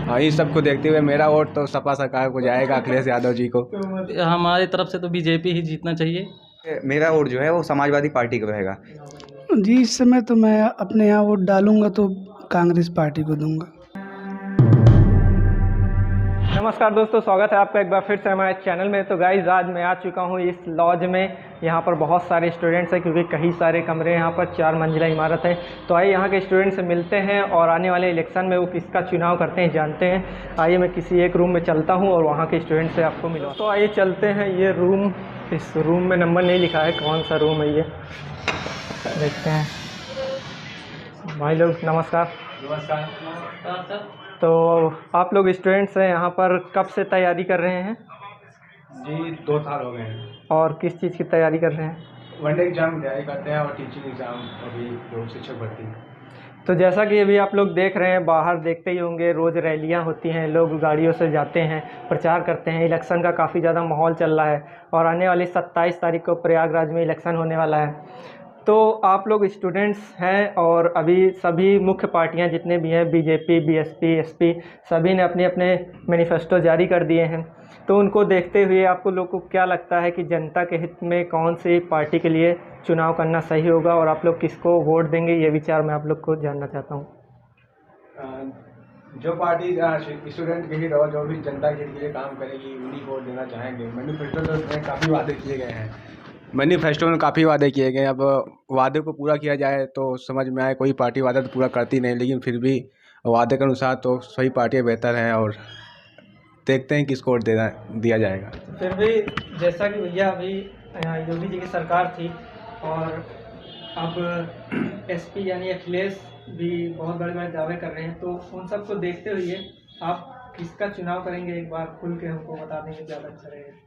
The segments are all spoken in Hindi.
इन सब को देखते हुए मेरा वोट तो सपा सरकार को जाएगा, अखिलेश यादव जी को। हमारी तरफ से तो बीजेपी ही जीतना चाहिए। मेरा वोट जो है वो समाजवादी पार्टी को रहेगा। जी, इस समय तो मैं अपने यहाँ वोट डालूंगा तो कांग्रेस पार्टी को दूंगा। नमस्कार दोस्तों, स्वागत है आपका एक बार फिर से हमारे चैनल में। तो गाइज़, आज मैं आ चुका हूँ इस लॉज में। यहाँ पर बहुत सारे स्टूडेंट्स हैं क्योंकि कई सारे कमरे यहाँ पर 4 मंजिला इमारत है। तो आइए यहाँ के स्टूडेंट्स से मिलते हैं और आने वाले इलेक्शन में वो किसका चुनाव करते हैं जानते हैं। आइए मैं किसी एक रूम में चलता हूँ और वहाँ के स्टूडेंट से आपको मिलूँ। तो आइए चलते हैं। ये रूम, इस रूम में नंबर नहीं लिखा है, कौन सा रूम है ये देखते हैं। भाई लोग नमस्कार। नमस्कार। तो आप लोग स्टूडेंट्स हैं, यहाँ पर कब से तैयारी कर रहे हैं? जी 2 साल हो गए हैं। और किस चीज़ की तैयारी कर रहे हैं? वनडे एग्जाम तैयारी करते हैं और टीचिंग एग्ज़ाम अभी लोग शिक्षक भर्ती। तो जैसा कि अभी आप लोग देख रहे हैं, बाहर देखते ही होंगे रोज़ रैलियां होती हैं, लोग गाड़ियों से जाते हैं, प्रचार करते हैं। इलेक्शन का काफ़ी ज़्यादा माहौल चल रहा है और आने वाली 27 तारीख को प्रयागराज में इलेक्शन होने वाला है। तो आप लोग स्टूडेंट्स हैं और अभी सभी मुख्य पार्टियां जितने भी हैं, बीजेपी, बीएसपी, एसपी, सभी ने अपने अपने मैनिफेस्टो जारी कर दिए हैं। तो उनको देखते हुए आपको लोग को क्या लगता है कि जनता के हित में कौन सी पार्टी के लिए चुनाव करना सही होगा और आप लोग किसको वोट देंगे, ये विचार मैं आप लोग को जानना चाहता हूँ। जो पार्टी स्टूडेंट के ही और जो भी जनता के लिए काम करेगी उन्हीं को वोट देना चाहेंगे। मैनिफेस्टो में काफ़ी वादे किए गए हैं। मैनिफेस्टो में काफ़ी वादे किए गए हैं। अब वादे को पूरा किया जाए तो समझ में आए, कोई पार्टी वादा तो पूरा करती नहीं, लेकिन फिर भी वादे के अनुसार तो सभी पार्टियाँ बेहतर हैं और देखते हैं किसको वोट दिया जाएगा। फिर भी जैसा कि भैया अभी योगी जी की सरकार थी और अब एसपी यानी अखिलेश भी बहुत बड़े बड़े दावे कर रहे हैं, तो उन सब को देखते हुए आप किसका चुनाव करेंगे, एक बार खुल के हमको बता देंगे ज़्यादा अच्छा रहेगा।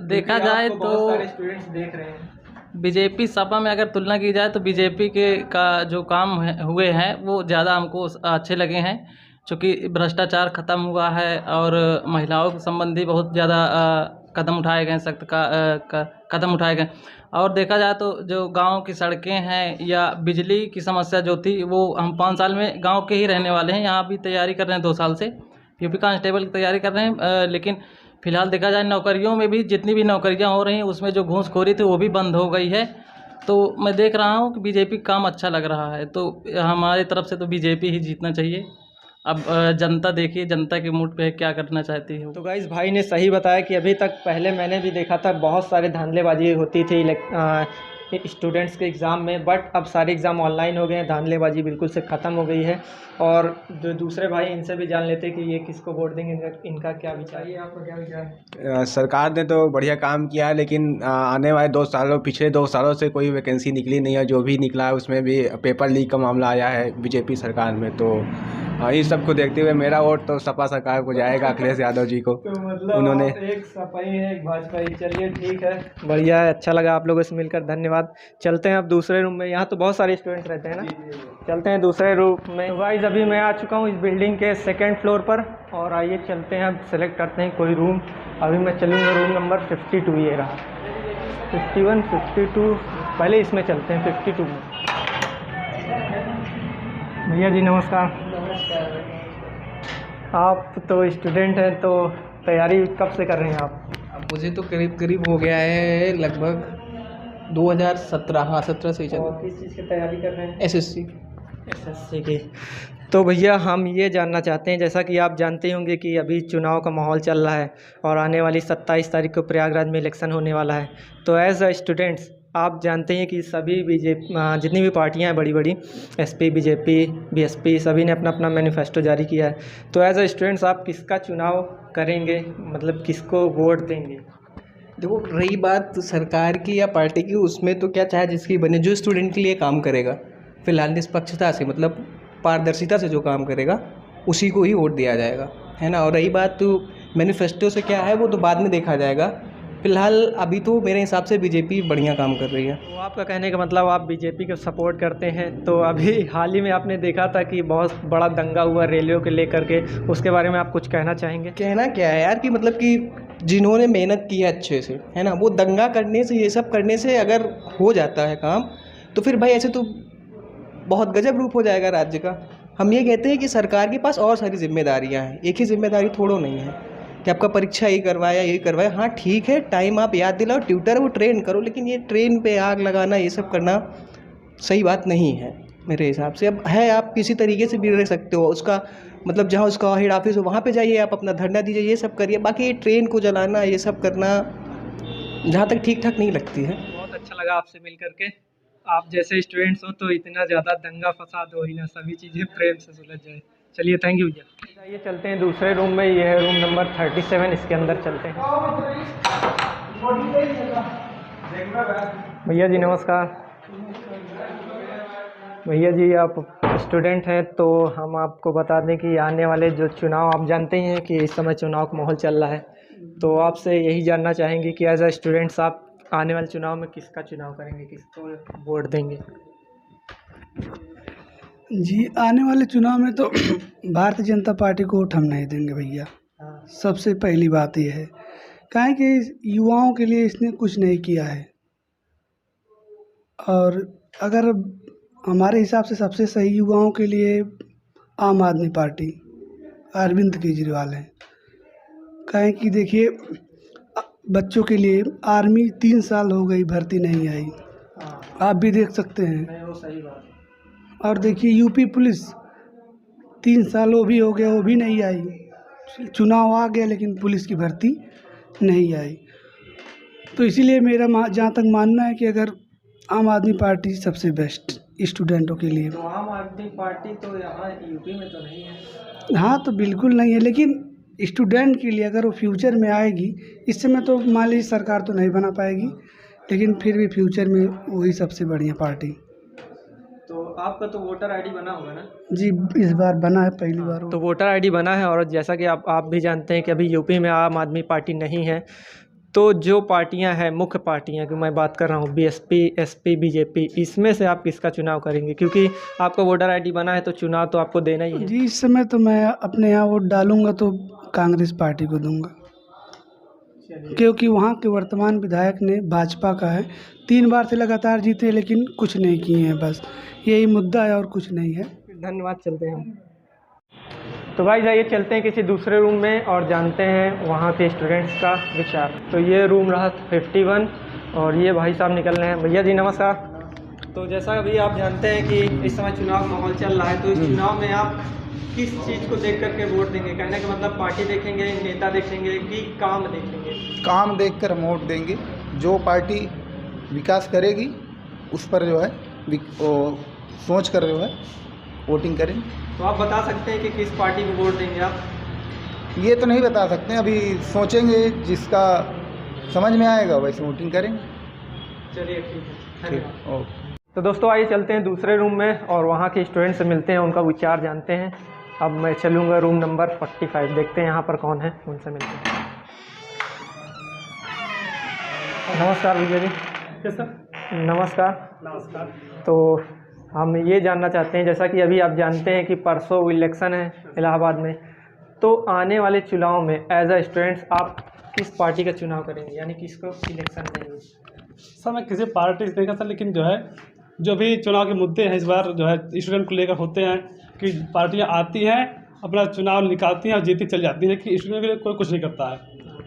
देखा जाए तो बहुत सारे स्टूडेंट्स देख रहे हैं। बीजेपी सपा में अगर तुलना की जाए तो बीजेपी के का जो काम हुए हैं वो ज़्यादा हमको अच्छे लगे हैं, क्योंकि भ्रष्टाचार ख़त्म हुआ है और महिलाओं के संबंधी बहुत ज़्यादा कदम उठाए गए, सख्त कदम उठाए गए। और देखा जाए तो जो गांव की सड़कें हैं या बिजली की समस्या जो थी, वो हम 5 साल में गांव के ही रहने वाले हैं। यहाँ भी तैयारी कर रहे हैं 2 साल से, यूपी कांस्टेबल की तैयारी कर रहे हैं। लेकिन फ़िलहाल देखा जाए नौकरियों में भी जितनी भी नौकरियां हो रही हैं उसमें जो घूसखोरी थी वो भी बंद हो गई है। तो मैं देख रहा हूँ कि बीजेपी काम अच्छा लग रहा है, तो हमारी तरफ से तो बीजेपी ही जीतना चाहिए। अब जनता देखिए, जनता के मूड पे क्या करना चाहती है। तो गाइस, भाई ने सही बताया कि अभी तक पहले मैंने भी देखा था बहुत सारे धांधलेबाजी होती थी स्टूडेंट्स के एग्ज़ाम में, बट अब सारे एग्ज़ाम ऑनलाइन हो गए हैं, धांधलेबाजी बिल्कुल से ख़त्म हो गई है। और जो दूसरे भाई, इनसे भी जान लेते कि ये किसको वोट देंगे, इनका क्या विचार है, आपका क्या विचार है? सरकार ने तो बढ़िया काम किया है, लेकिन आने वाले 2 सालों, पिछले 2 सालों से कोई वैकेंसी निकली नहीं है। जो भी निकला है उसमें भी पेपर लीक का मामला आया है बीजेपी सरकार में। तो इन सब को देखते हुए मेरा वोट तो सपा सरकार को जाएगा, अखिलेश यादव जी को। तो मतलब उन्होंने एक सपाई है, एक भाजपा। चलिए ठीक है, बढ़िया है, अच्छा लगा आप लोगों से मिलकर, धन्यवाद। चलते हैं अब दूसरे रूम में। यहाँ तो बहुत सारे स्टूडेंट रहते हैं ना, चलते हैं दूसरे रूम में। तो गाइस, अभी मैं आ चुका हूँ इस बिल्डिंग के 2nd फ्लोर पर और आइए चलते हैं, अब सेलेक्ट करते हैं कोई रूम। अभी मैं चलूँगा रूम नंबर 52, ये रहा 51, 52। पहले इसमें चलते हैं 52 में। भैया जी नमस्कार। आप तो स्टूडेंट हैं, तो तैयारी कब से कर रहे हैं आप? अब मुझे तो करीब हो गया है, लगभग 2017, हाँ 17 से ही चल। और किस चीज़ की तैयारी कर रहे हैं? एसएससी की। तो भैया हम ये जानना चाहते हैं, जैसा कि आप जानते होंगे कि अभी चुनाव का माहौल चल रहा है और आने वाली 27 तारीख को प्रयागराज में इलेक्शन होने वाला है। तो एज अ स्टूडेंट्स आप जानते हैं कि सभी जितनी भी पार्टियां हैं बड़ी बड़ी, एसपी, बीजेपी, बीएसपी, सभी ने अपना अपना मैनिफेस्टो जारी किया है। तो एज अ स्टूडेंट्स आप किसका चुनाव करेंगे, मतलब किसको वोट देंगे? देखो, रही बात सरकार की या पार्टी की, उसमें तो क्या चाहे जिसकी बने, जो स्टूडेंट के लिए काम करेगा फिलहाल निष्पक्षता से, मतलब पारदर्शिता से जो काम करेगा उसी को ही वोट दिया जाएगा, है ना। और रही बात तो मैनिफेस्टो से क्या है, वो तो बाद में देखा जाएगा। फिलहाल अभी तो मेरे हिसाब से बीजेपी बढ़िया काम कर रही है। तो आपका कहने का मतलब आप बीजेपी को सपोर्ट करते हैं। तो अभी हाल ही में आपने देखा था कि बहुत बड़ा दंगा हुआ रेलियों के लेकर के, उसके बारे में आप कुछ कहना चाहेंगे? कहना क्या है यार, कि मतलब कि जिन्होंने मेहनत की है अच्छे से, है ना, वो दंगा करने से, ये सब करने से अगर हो जाता है काम, तो फिर भाई ऐसे तो बहुत गजब रूप हो जाएगा राज्य का, हम ये कहते हैं कि सरकार के पास और सारी जिम्मेदारियां हैं, एक ही जिम्मेदारी थोड़ो नहीं है कि आपका परीक्षा ये करवाया ये करवाया। हाँ ठीक है, टाइम आप याद दिलाओ, ट्यूटर वो ट्रेन करो, लेकिन ये ट्रेन पे आग लगाना ये सब करना सही बात नहीं है मेरे हिसाब से। अब है, आप किसी तरीके से भी रह सकते हो, उसका मतलब जहाँ उसका हेड ऑफिस हो वहाँ पे जाइए, आप अपना धरना दीजिए, ये सब करिए। बाकी ये ट्रेन को जलाना ये सब करना जहाँ तक ठीक ठाक नहीं लगती है। बहुत अच्छा लगा आपसे मिल करके। आप जैसे स्टूडेंट्स हो तो इतना ज़्यादा दंगा फसाद हो ही ना, सभी चीज़ें प्रेम से सुलझ जाए। चलिए, थैंक यू भैया। ये चलते हैं दूसरे रूम में, ये है रूम नंबर 37, इसके अंदर चलते हैं। भैया जी नमस्कार। भैया जी आप स्टूडेंट हैं, तो हम आपको बता दें कि आने वाले जो चुनाव, आप जानते ही हैं कि इस समय चुनाव का माहौल चल रहा है, तो आपसे यही जानना चाहेंगे कि एज अ स्टूडेंट्स आप आने वाले चुनाव में किसका चुनाव करेंगे, किसको वोट देंगे? जी, आने वाले चुनाव में तो भारतीय जनता पार्टी को वोट हम नहीं देंगे भैया। सबसे पहली बात ये है, काहे कि युवाओं के लिए इसने कुछ नहीं किया है, और अगर हमारे हिसाब से सबसे सही युवाओं के लिए आम आदमी पार्टी, अरविंद केजरीवाल है। काहे कि देखिए, बच्चों के लिए आर्मी 3 साल हो गई, भर्ती नहीं आई, आप भी देख सकते हैं। वो सही बात है। और देखिए यूपी पुलिस 3 साल वो भी हो गया, वो भी नहीं आई। चुनाव आ गया लेकिन पुलिस की भर्ती नहीं आई। तो इसीलिए मेरा जहाँ तक मानना है कि अगर आम आदमी पार्टी सबसे बेस्ट स्टूडेंटों के लिए। तो आम आदमी पार्टी तो यहाँ यूपी में तो नहीं है। हाँ, तो बिल्कुल नहीं है, लेकिन स्टूडेंट के लिए अगर वो फ्यूचर में आएगी, इस समय तो मान लीजिए सरकार तो नहीं बना पाएगी, लेकिन फिर भी फ्यूचर में वही सबसे बढ़िया पार्टी। तो आपका तो वोटर आईडी बना होगा ना? जी, इस बार बना है, पहली बार। तो वोटर आईडी बना है, और जैसा कि आप भी जानते हैं कि अभी यूपी में आम आदमी पार्टी नहीं है, तो जो पार्टियां हैं, मुख्य पार्टियां की मैं बात कर रहा हूँ, बीएसपी, एसपी, बीजेपी, इसमें से आप किसका चुनाव करेंगे? क्योंकि आपका वोटर आईडी बना है तो चुनाव तो आपको देना ही है। जी, इस समय तो मैं अपने यहाँ वोट डालूंगा तो कांग्रेस पार्टी को दूंगा, क्योंकि वहाँ के वर्तमान विधायक ने भाजपा का है, 3 बार से लगातार जीते लेकिन कुछ नहीं किए हैं, बस यही मुद्दा है और कुछ नहीं है। धन्यवाद, चलते हैं हम। तो भाई जाइए चलते हैं किसी दूसरे रूम में और जानते हैं वहाँ के स्टूडेंट्स का विचार। तो ये रूम रहा 51 और ये भाई साहब निकल रहे हैं। भैया जी नमस्कार। तो जैसा अभी आप जानते हैं कि इस समय चुनाव का माहौल चल रहा है, तो इस चुनाव में आप किस चीज़ को देख करके वोट देंगे? कहने का मतलब पार्टी देखेंगे, नेता देखेंगे कि काम देखेंगे? काम देखकर हम वोट देंगे। जो पार्टी विकास करेगी उस पर जो है सोच कर जो है वोटिंग करेंगे। तो आप बता सकते हैं कि किस पार्टी को वोट देंगे आप? ये तो नहीं बता सकते, अभी सोचेंगे, जिसका समझ में आएगा वैसे वोटिंग करेंगे। चलिए ठीक है, धन्यवाद। ओके। तो दोस्तों आइए चलते हैं दूसरे रूम में और वहाँ के स्टूडेंट से मिलते हैं, उनका विचार जानते हैं। अब मैं चलूँगा रूम नंबर 45, देखते हैं यहाँ पर कौन है, उनसे मिलते हैं। नमस्कार भैया जी। सर नमस्कार। नमस्कार। तो हम ये जानना चाहते हैं, जैसा कि अभी आप जानते हैं कि परसों इलेक्शन है इलाहाबाद में, तो आने वाले चुनाव में एज अ स्टूडेंट्स आप किस पार्टी का चुनाव करेंगे, यानी किसको इलेक्शन देंगे? सर मैं किसी पार्टी से नहीं करता, लेकिन जो है जो भी चुनाव के मुद्दे हैं इस बार जो है स्टूडेंट को लेकर होते हैं कि पार्टियां आती हैं, अपना चुनाव निकालती हैं और जीती चल जाती हैं, कि स्टूडेंट के लिए कोई कुछ नहीं करता है।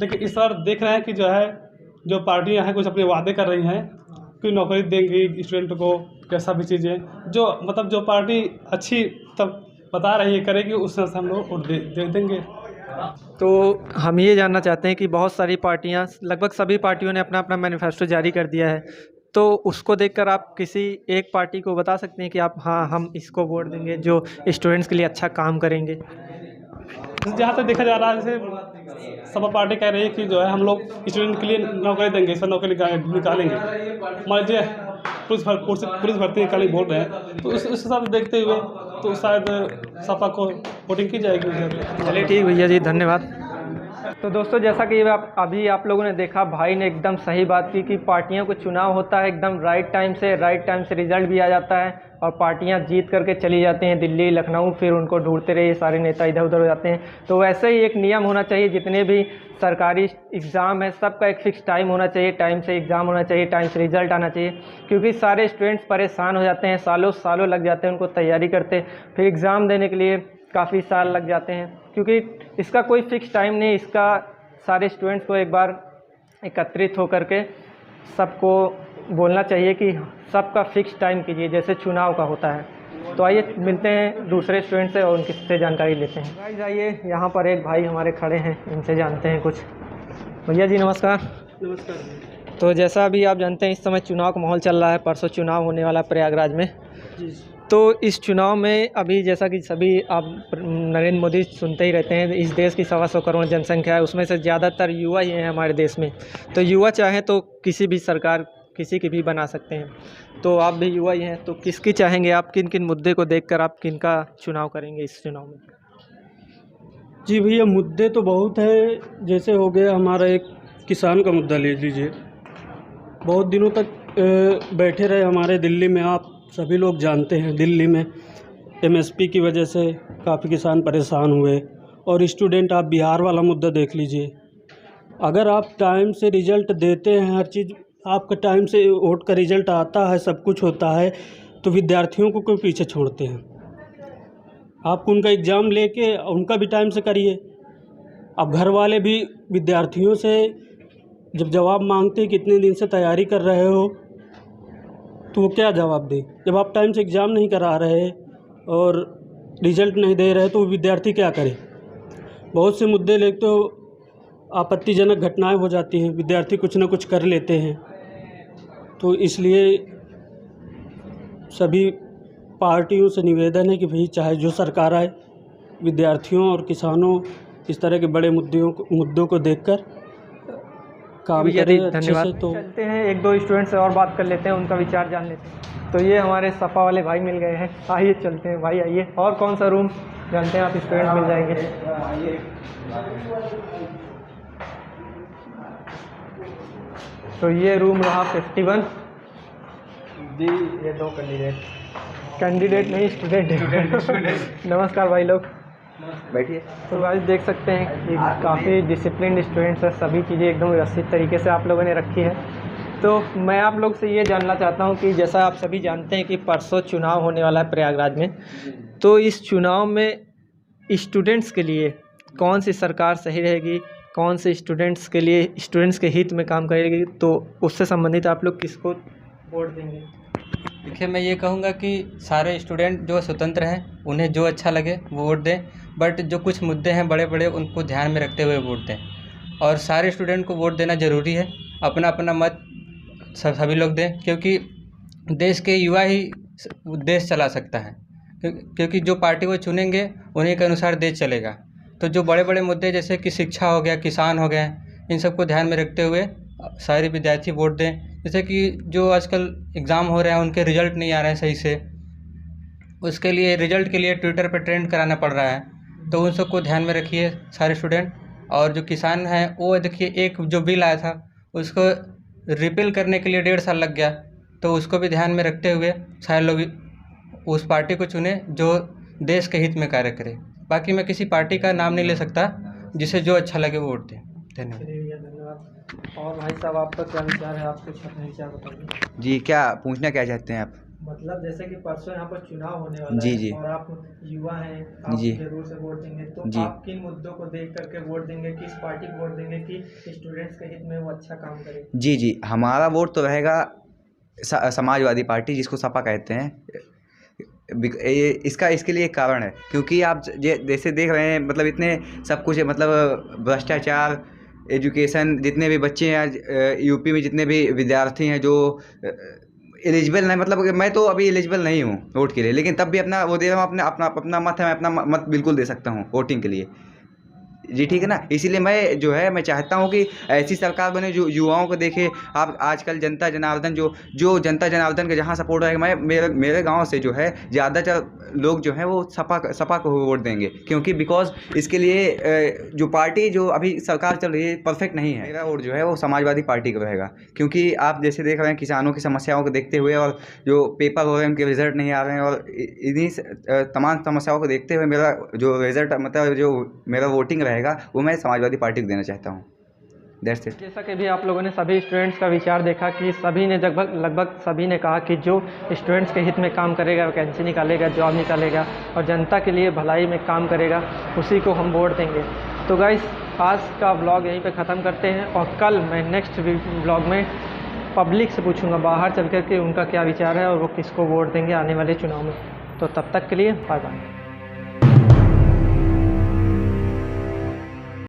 लेकिन इस बार देख रहे हैं कि जो है जो पार्टियां हैं कुछ अपने वादे कर रही हैं कि नौकरी देंगी स्टूडेंट को, कैसा भी चीज़ें जो मतलब जो पार्टी अच्छी तब बता रही है करेगी, उस तरह से हम लोग वोट दे देंगे। तो हम ये जानना चाहते हैं कि बहुत सारी पार्टियां, लगभग सभी पार्टियों ने अपना अपना मैनिफेस्टो जारी कर दिया है, तो उसको देखकर आप किसी एक पार्टी को बता सकते हैं कि आप हाँ हम इसको वोट देंगे जो स्टूडेंट्स के लिए अच्छा काम करेंगे? जहाँ तक देखा जा रहा है, जैसे सब पार्टी कह रही है कि जो है हम लोग स्टूडेंट के लिए नौकरी देंगे, इस पर नौकरी निकालेंगे। मान लीजिए पुलिस भर्ती निकाली बोल रहे हैं, तो उस हिसाब से देखते हुए तो शायद सपा को वोटिंग की जाएगी। चलिए ठीक भैया जी, धन्यवाद। तो दोस्तों, जैसा कि अभी आप लोगों ने देखा, भाई ने एकदम सही बात की कि पार्टियों को चुनाव होता है एकदम राइट टाइम से रिजल्ट भी आ जाता है और पार्टियां जीत करके चली जाती हैं दिल्ली, लखनऊ, फिर उनको ढूंढते रहे सारे नेता इधर उधर हो जाते हैं। तो वैसे ही एक नियम होना चाहिए, जितने भी सरकारी एग्ज़ाम है सबका एक फ़िक्स टाइम होना चाहिए, टाइम से एग्ज़ाम होना चाहिए, टाइम से रिजल्ट आना चाहिए, क्योंकि सारे स्टूडेंट्स परेशान हो जाते हैं, सालों सालों लग जाते हैं उनको तैयारी करते, फिर एग्ज़ाम देने के लिए काफ़ी साल लग जाते हैं, क्योंकि इसका कोई फ़िक्स टाइम नहीं। इसका सारे स्टूडेंट्स को एक बार एकत्रित होकर के सबको बोलना चाहिए कि सबका फ़िक्स टाइम कीजिए, जैसे चुनाव का होता है। तो आइए मिलते हैं दूसरे स्टूडेंट से और उनकी से जानकारी लेते हैं। गाइस आइए, यहाँ पर एक भाई हमारे खड़े हैं, इनसे जानते हैं कुछ। भैया जी नमस्कार। नमस्कार। तो जैसा अभी आप जानते हैं इस समय चुनाव का माहौल चल रहा है, परसों चुनाव होने वाला प्रयागराज में। जी। तो इस चुनाव में अभी जैसा कि सभी आप नरेंद्र मोदी सुनते ही रहते हैं, इस देश की 125 करोड़ जनसंख्या है, उसमें से ज़्यादातर युवा ही हैं हमारे देश में। तो युवा चाहें तो किसी भी सरकार किसी की भी बना सकते हैं, तो आप भी युवा ही हैं, तो किसकी चाहेंगे आप? किन किन मुद्दे को देखकर आप किन का चुनाव करेंगे इस चुनाव में? जी भैया, मुद्दे तो बहुत है। जैसे हो गया हमारा एक किसान का मुद्दा ले लीजिए। बहुत दिनों तक बैठे रहे हमारे दिल्ली में, आप सभी लोग जानते हैं दिल्ली में MSP की वजह से काफ़ी किसान परेशान हुए। और स्टूडेंट, आप बिहार वाला मुद्दा देख लीजिए। अगर आप टाइम से रिज़ल्ट देते हैं, हर चीज़ आपका टाइम से वोट का रिज़ल्ट आता है, सब कुछ होता है, तो विद्यार्थियों को क्यों पीछे छोड़ते हैं? आप उनका एग्ज़ाम लेके उनका भी टाइम से करिए। अब घर वाले भी विद्यार्थियों से जब जवाब मांगते हैं कितने दिन से तैयारी कर रहे हो, तो वो क्या जवाब दे? जब आप टाइम से एग्ज़ाम नहीं करा रहे और रिज़ल्ट नहीं दे रहे, तो वो विद्यार्थी क्या करे? बहुत से मुद्दे लेके तो आपत्तिजनक घटनाएं हो जाती हैं, विद्यार्थी कुछ ना कुछ कर लेते हैं। तो इसलिए सभी पार्टियों से निवेदन है कि भाई चाहे जो सरकार आए, विद्यार्थियों और किसानों इस तरह के बड़े मुद्दों को देखकर काम करें अच्छे से। तो चलते हैं, एक दो स्टूडेंट से और बात कर लेते हैं, उनका विचार जान लेते हैं। तो ये हमारे सपा वाले भाई मिल गए हैं, आइए चलते हैं भाई, आइए। और कौन सा रूम जानते हैं आप? स्टूडेंट मिल जाएंगे। तो ये रूम रहा 51 जी। ये दो कैंडिडेट नहीं, स्टूडेंट। नमस्कार भाई लोग, बैठिए। तो भाई देख सकते हैं कि काफ़ी डिसिप्लिन स्टूडेंट्स हैं, सभी चीज़ें एकदम व्यवस्थित तरीके से आप लोगों ने रखी है। तो मैं आप लोग से ये जानना चाहता हूँ कि जैसा आप सभी जानते हैं कि परसों चुनाव होने वाला है प्रयागराज में, तो इस चुनाव में स्टूडेंट्स के लिए कौन सी सरकार सही रहेगी, कौन से स्टूडेंट्स के लिए स्टूडेंट्स के हित में काम करेगी, तो उससे संबंधित आप लोग किसको वोट देंगे? देखिए, मैं ये कहूँगा कि सारे स्टूडेंट जो स्वतंत्र हैं, उन्हें जो अच्छा लगे वो वोट दें, बट जो कुछ मुद्दे हैं बड़े बड़े उनको ध्यान में रखते हुए वोट दें। और सारे स्टूडेंट को वोट देना ज़रूरी है, अपना अपना मत सभी लोग दें, क्योंकि देश के युवा ही देश चला सकता है, क्योंकि जो पार्टी वो चुनेंगे उन्हीं के अनुसार देश चलेगा। तो जो बड़े बड़े मुद्दे जैसे कि शिक्षा हो गया, किसान हो गए, इन सबको ध्यान में रखते हुए सारे विद्यार्थी वोट दें। जैसे कि जो आजकल एग्ज़ाम हो रहे हैं उनके रिज़ल्ट नहीं आ रहे हैं सही से, उसके लिए रिज़ल्ट के लिए ट्विटर पर ट्रेंड कराना पड़ रहा है, तो उन सबको ध्यान में रखिए सारे स्टूडेंट। और जो किसान हैं वो देखिए, एक जो बिल आया था उसको रिपील करने के लिए 1.5 साल लग गया, तो उसको भी ध्यान में रखते हुए सारे लोग उस पार्टी को चुने जो देश के हित में कार्य करे। बाकी मैं किसी पार्टी का नाम नहीं ले सकता, जिसे जो अच्छा लगे वो वोट दें। धन्यवाद। और भाई साहब, आपका क्या विचार है? आप कुछ अपने विचार बताइए। जी, क्या पूछना क्या चाहते हैं आप? मतलब जैसे कि परसों यहाँ पर चुनाव होने वाला जी है, जी, और आप युवा हैं, आप जी जरूर से वोट देंगे, तो जी, आप किन मुद्दों को देख करके वोट देंगे, किस पार्टी को वोट देंगे कि स्टूडेंट्स के हित में वो अच्छा काम करे? जी जी, हमारा वोट तो रहेगा समाजवादी पार्टी, जिसको सपा कहते हैं। इसके लिए एक कारण है, क्योंकि आप जैसे देख रहे हैं, मतलब इतने सब कुछ है, मतलब भ्रष्टाचार, एजुकेशन, जितने भी बच्चे हैं यूपी में, जितने भी विद्यार्थी हैं जो एलिजिबल नहीं, मतलब मैं तो अभी एलिजिबल नहीं हूँ वोट के लिए, लेकिन तब भी अपना वो दे रहा हूँ, अपना मत है, मैं अपना मत बिल्कुल दे सकता हूँ वोटिंग के लिए। जी ठीक है ना। इसीलिए मैं जो है मैं चाहता हूँ कि ऐसी सरकार बने जो युवाओं को देखे। आप आजकल जनता जनार्दन जो जनता जनार्दन का जहाँ सपोर्ट रहेगा, मैं मेरे गांव से जो है ज़्यादातर लोग जो हैं वो सपा को वोट देंगे, क्योंकि बिकॉज इसके लिए जो पार्टी जो अभी सरकार चल रही है परफेक्ट नहीं है। मेरा वोट जो है वो समाजवादी पार्टी को रहेगा, क्योंकि आप जैसे देख रहे हैं किसानों की समस्याओं को देखते हुए और जो पेपर हो रहे हैं उनके रिजल्ट नहीं आ रहे हैं, और इन्हीं तमाम समस्याओं को देखते हुए मेरा जो रिजल्ट मतलब जो मेरा वोटिंग रहेगा वो मैं समाजवादी पार्टी को देना चाहता हूँ। That's it. जैसा कि भी आप लोगों ने सभी स्टूडेंट्स का विचार देखा कि सभी ने लगभग सभी ने कहा कि जो स्टूडेंट्स के हित में काम करेगा, वैकेंसी निकालेगा, जॉब निकालेगा और जनता के लिए भलाई में काम करेगा, उसी को हम वोट देंगे। तो गाइस, आज का व्लॉग यहीं पे ख़त्म करते हैं और कल मैं नेक्स्ट व्लॉग में पब्लिक से पूछूंगा बाहर चल कर के उनका क्या विचार है और वो किसको वोट देंगे आने वाले चुनाव में। तो तब तक के लिए बाय बाय।